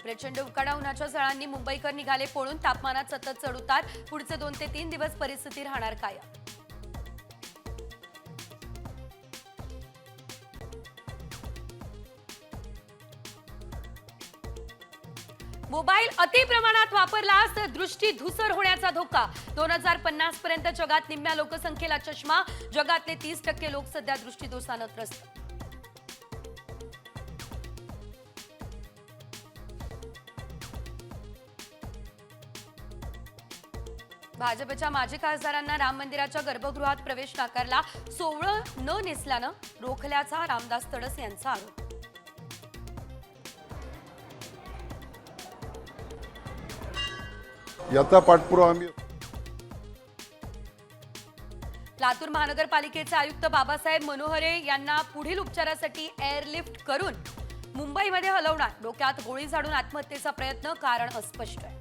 प्रचंड उकाडा उन्हाच्या झळांनी मुंबईकर निघाले पळून. तापमानात सतत चढउतार. पुढचे 2 ते 3 दिवस परिस्थिती राहणार कायम. मोबाईल अतिप्रमाणात वापरलास तर दृष्टी धूसर होण्याचा धोका. 2050 पर्यंत जगात निम्म्या लोकसंख्येला चष्मा. जगातले 30% लोक सध्या दृष्टीदोषानं त्रस्त. भाजपच्या माजी खासदारांना राम मंदिराच्या गर्भगृहात प्रवेश नाकारला. सोवळं न नेसल्यानं रोखल्याचा रामदास तडस यांचा आरोप. याचा पाठपुरावा आम्ही लातूर महानगरपालिकेचे आयुक्त बाबासाहेब मनोहरे यांना पुढील उपचारासाठी एअरलिफ्ट करून मुंबईमध्ये हलवणार. डोक्यात गोळी झाडून आत्महत्येचा प्रयत्न. कारण अस्पष्ट आहे.